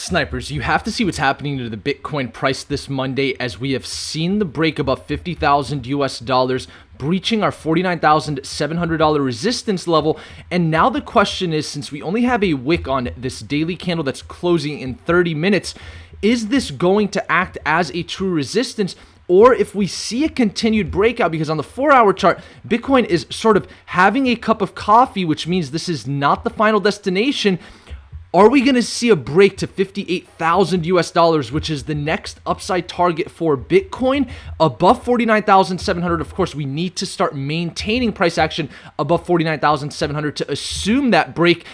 Snipers, you have to see what's happening to the Bitcoin price this Monday as we have seen the break above 50,000 US dollars, breaching our $49,700 resistance level. And now the question is, since we only have a wick on this daily candle that's closing in 30 minutes, is this going to act as a true resistance? Or if we see a continued breakout, because on the 4-hour chart, Bitcoin is sort of having a cup of coffee, which means this is not the final destination. Are we going to see a break to 58,000 US dollars, which is the next upside target for Bitcoin above 49,700? Of course, we need to start maintaining price action above 49,700 to assume that break.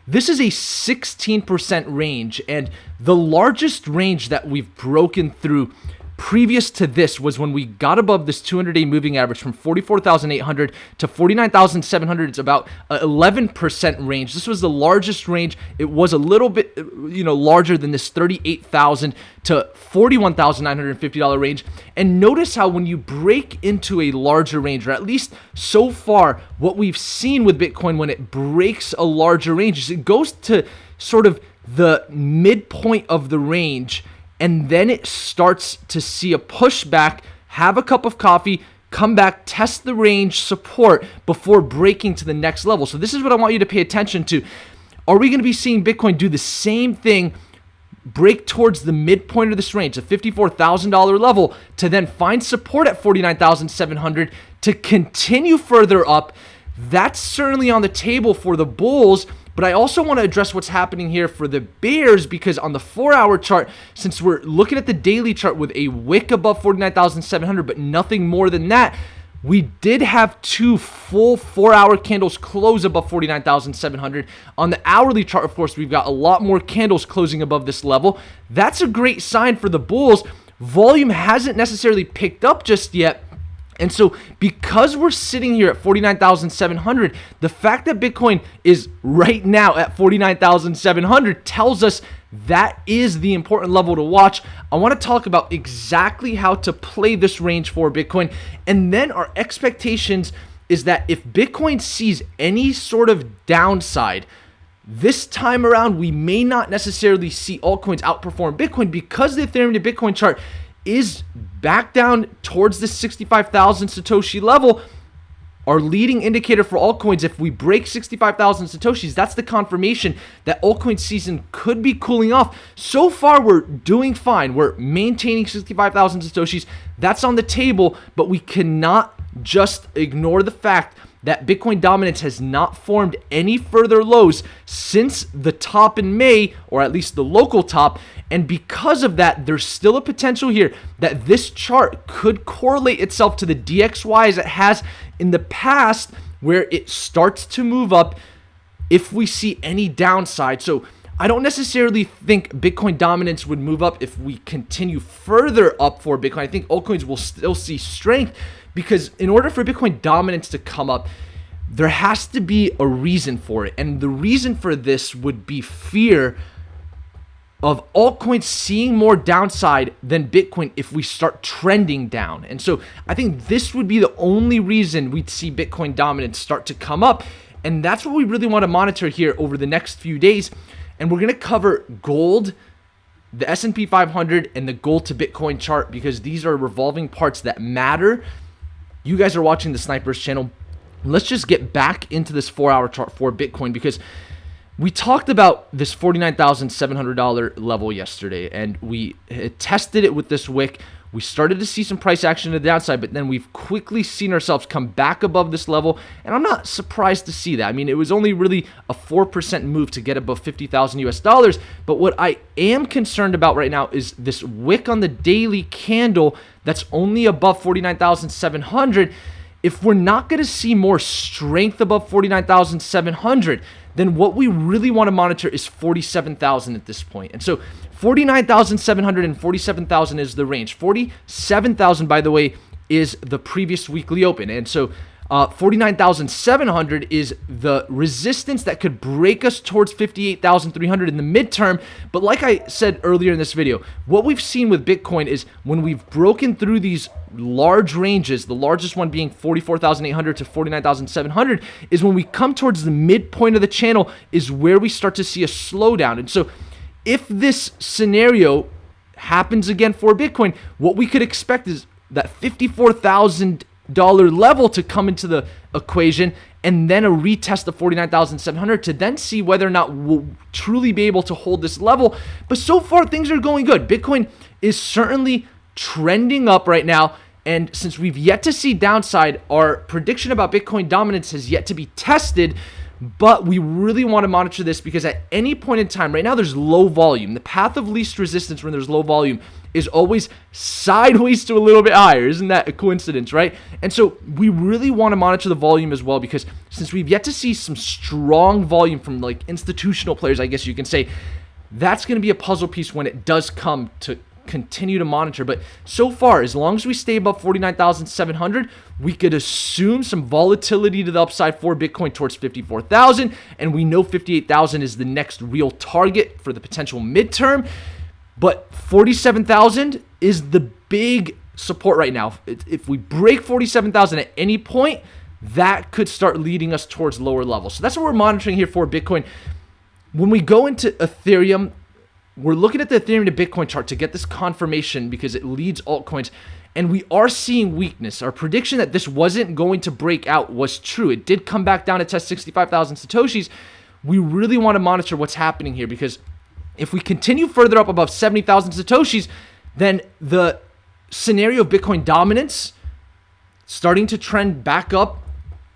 This is a 16% range, and the largest range that we've broken through previous to this was when we got above this 200-day moving average from 44,800 to 49,700. It's about 11% range. This was the largest range. It was a little bit, larger than this 38,000 to $41,950 range. And notice how when you break into a larger range, or at least so far, what we've seen with Bitcoin when it breaks a larger range is it goes to sort of the midpoint of the range, and then it starts to see a pushback, have a cup of coffee, come back, test the range support before breaking to the next level. So this is what I want you to pay attention to. Are we going to be seeing Bitcoin do the same thing, break towards the midpoint of this range, the $54,000 level, to then find support at 49,700 to continue further up? That's certainly on the table for the bulls. But I also want to address what's happening here for the bears, because on the 4-hour chart, since we're looking at the daily chart with a wick above 49,700, but nothing more than that, we did have two full 4-hour candles close above 49,700. On the hourly chart, of course, we've got a lot more candles closing above this level. That's a great sign for the bulls. Volume hasn't necessarily picked up just yet. And so because we're sitting here at 49,700, the fact that Bitcoin is right now at 49,700 tells us that is the important level to watch. I want to talk about exactly how to play this range for Bitcoin. And then our expectations is that if Bitcoin sees any sort of downside, this time around, we may not necessarily see altcoins outperform Bitcoin, because the Ethereum to Bitcoin chart is back down towards the 65,000 Satoshi level. Our leading indicator for altcoins, if we break 65,000 Satoshis, that's the confirmation that altcoin season could be cooling off. So far, we're doing fine. We're maintaining 65,000 Satoshis. That's on the table, but we cannot just ignore the fact that Bitcoin dominance has not formed any further lows since the top in May, or at least the local top. And because of that, there's still a potential here that this chart could correlate itself to the DXY as it has in the past, where it starts to move up if we see any downside. So I don't necessarily think Bitcoin dominance would move up if we continue further up for Bitcoin. I think altcoins will still see strength, because in order for Bitcoin dominance to come up, there has to be a reason for it. And the reason for this would be fear of altcoins seeing more downside than Bitcoin if we start trending down. And so I think this would be the only reason we'd see Bitcoin dominance start to come up. And that's what we really want to monitor here over the next few days. And we're going to cover gold, the S&P 500, and the gold to Bitcoin chart, because these are revolving parts that matter. You guys are watching the Snipers channel. Let's just get back into this 4-hour chart for Bitcoin, because we talked about this $49,700 level yesterday, and we tested it with this wick. We started to see some price action to the downside, but then we've quickly seen ourselves come back above this level, and I'm not surprised to see that. I mean, it was only really a 4% move to get above 50,000 US dollars, but what I am concerned about right now is this wick on the daily candle that's only above 49,700. If we're not going to see more strength above 49,700, then what we really want to monitor is 47,000 at this point. And so 49,700 and 47,000 is the range. 47,000, by the way, is the previous weekly open. And so 49,700 is the resistance that could break us towards 58,300 in the midterm. But like I said earlier in this video, what we've seen with Bitcoin is when we've broken through these large ranges, the largest one being 44,800 to 49,700, is when we come towards the midpoint of the channel is where we start to see a slowdown. And so if this scenario happens again for Bitcoin, what we could expect is that $54,000 level to come into the equation, and then a retest of 49,700 to then see whether or not we'll truly be able to hold this level. But so far, things are going good. Bitcoin is certainly trending up right now. And since we've yet to see downside, our prediction about Bitcoin dominance has yet to be tested. But we really want to monitor this because at any point in time, right now there's low volume. The path of least resistance when there's low volume is always sideways to a little bit higher. Isn't that a coincidence, right? And so we really want to monitor the volume as well, because since we've yet to see some strong volume from like institutional players, I guess you can say, that's going to be a puzzle piece when it does come to continue to monitor. But so far, as long as we stay above 49,700, we could assume some volatility to the upside for Bitcoin towards 54,000, and we know 58,000 is the next real target for the potential midterm. But 47,000 is the big support right now. If we break 47,000 at any point, that could start leading us towards lower levels. So that's what we're monitoring here for Bitcoin. When we go into Ethereum, we're looking at the Ethereum to Bitcoin chart to get this confirmation because it leads altcoins, and we are seeing weakness. Our prediction that this wasn't going to break out was true. It did come back down to test 65,000 Satoshis. We really want to monitor what's happening here, because if we continue further up above 70,000 Satoshis, then the scenario of Bitcoin dominance starting to trend back up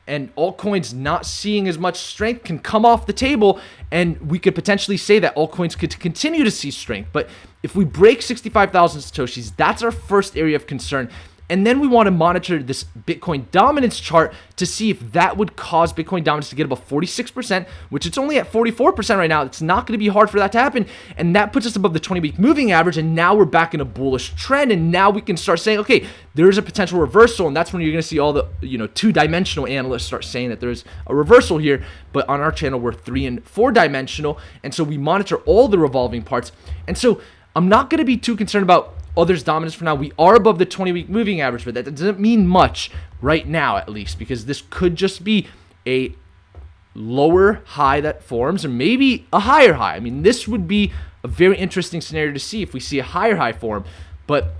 and altcoins not seeing as much strength can come off the table, and we could potentially say that altcoins could continue to see strength. But if we break 65,000 Satoshis, that's our first area of concern. And then we want to monitor this Bitcoin dominance chart to see if that would cause Bitcoin dominance to get above 46%, which it's only at 44% right now. It's not going to be hard for that to happen. And that puts us above the 20-week moving average. And now we're back in a bullish trend. And now we can start saying, okay, there's a potential reversal. And that's when you're going to see all the, two-dimensional analysts start saying that there's a reversal here. But on our channel, we're 3- and 4-dimensional. And so we monitor all the revolving parts. And so I'm not going to be too concerned about others' dominance for now. We are above the 20-week moving average, but that doesn't mean much right now, at least, because this could just be a lower high that forms, or maybe a higher high. I mean, this would be a very interesting scenario to see if we see a higher high form, but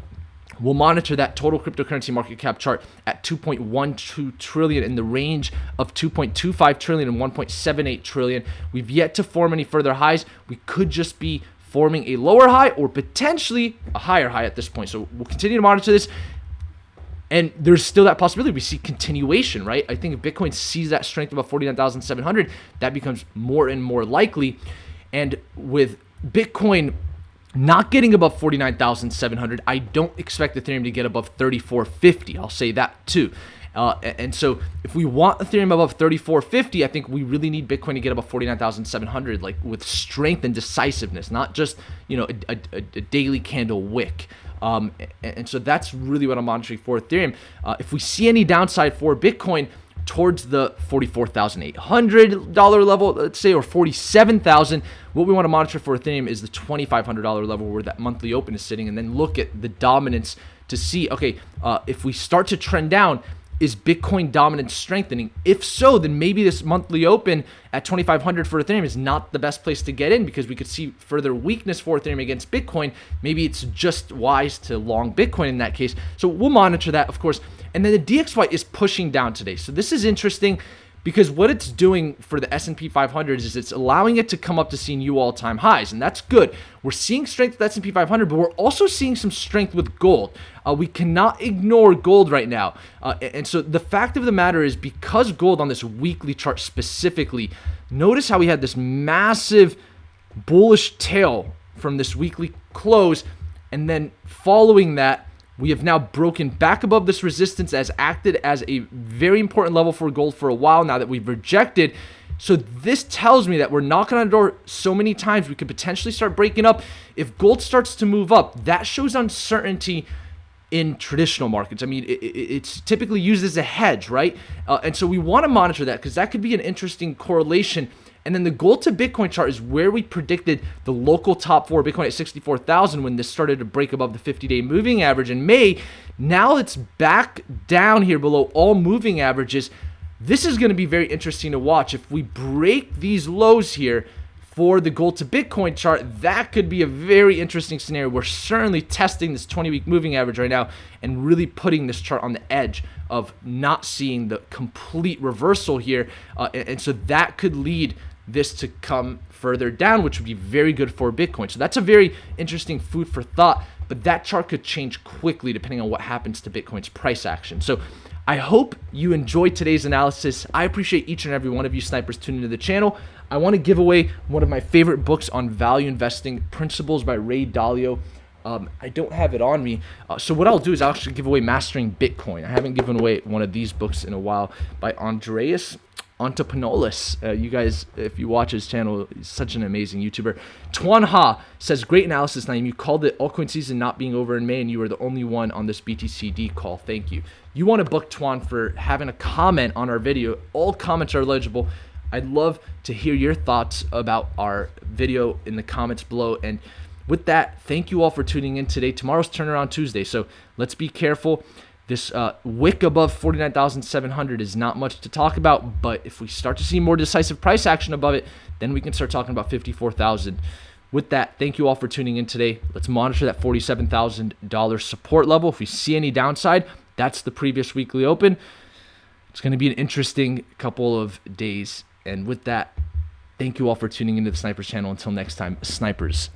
we'll monitor that total cryptocurrency market cap chart at 2.12 trillion in the range of 2.25 trillion and 1.78 trillion. We've yet to form any further highs. We could just be forming a lower high or potentially a higher high at this point. So we'll continue to monitor this. And there's still that possibility we see continuation, right? I think if Bitcoin sees that strength above 49,700, that becomes more and more likely. And with Bitcoin not getting above 49,700, I don't expect Ethereum to get above 3450. I'll say that too. And so if we want Ethereum above 3450, I think we really need Bitcoin to get above 49,700, like with strength and decisiveness, not just, a daily candle wick. And so that's really what I'm monitoring for Ethereum. If we see any downside for Bitcoin towards the $44,800 level, let's say, or 47,000, what we want to monitor for Ethereum is the $2,500 level where that monthly open is sitting, and then look at the dominance to see, okay, if we start to trend down, is Bitcoin dominance strengthening? If so, then maybe this monthly open at 2,500 for Ethereum is not the best place to get in, because we could see further weakness for Ethereum against Bitcoin. Maybe it's just wise to long Bitcoin in that case. So we'll monitor that, of course. And then the DXY is pushing down today. So this is interesting, because what it's doing for the S&P 500 is it's allowing it to come up to seeing new all-time highs, and that's good. We're seeing strength with the S&P 500, but we're also seeing some strength with gold. We cannot ignore gold right now. And so the fact of the matter is, because gold on this weekly chart specifically, notice how we had this massive bullish tail from this weekly close, and then following that, we have now broken back above this resistance, as acted as a very important level for gold for a while now that we've rejected. So this tells me that we're knocking on the door so many times we could potentially start breaking up. If gold starts to move up, that shows uncertainty in traditional markets. I mean, it's typically used as a hedge, right? And so we want to monitor that, because that could be an interesting correlation. And then the gold to Bitcoin chart is where we predicted the local top four, Bitcoin at 64,000, when this started to break above the 50-day moving average in May. Now it's back down here below all moving averages. This is going to be very interesting to watch. If we break these lows here, for the gold to Bitcoin chart, that could be a very interesting scenario. We're certainly testing this 20-week moving average right now and really putting this chart on the edge of not seeing the complete reversal here. And so that could lead this to come further down, which would be very good for Bitcoin. So that's a very interesting food for thought, but that chart could change quickly depending on what happens to Bitcoin's price action. So I hope you enjoyed today's analysis. I appreciate each and every one of you snipers tuning into the channel. I want to give away one of my favorite books on value investing, Principles by Ray Dalio. I don't have it on me. So what I'll do is I'll actually give away Mastering Bitcoin. I haven't given away one of these books in a while, by Andreas Antonopoulos. You guys, if you watch his channel, he's such an amazing YouTuber. Tuan Ha says, great analysis, Naeem. You called it altcoin season not being over in May, and you were the only one on this BTCD call. Thank you. You want to book Tuan for having a comment on our video. All comments are legible. I'd love to hear your thoughts about our video in the comments below. And with that, thank you all for tuning in today. Tomorrow's Turnaround Tuesday, so let's be careful. This wick above 49,700 is not much to talk about, but if we start to see more decisive price action above it, then we can start talking about 54,000. With that, thank you all for tuning in today. Let's monitor that $47,000 support level. If we see any downside, that's the previous weekly open. It's going to be an interesting couple of days. And with that, thank you all for tuning into the Snipers channel. Until next time, snipers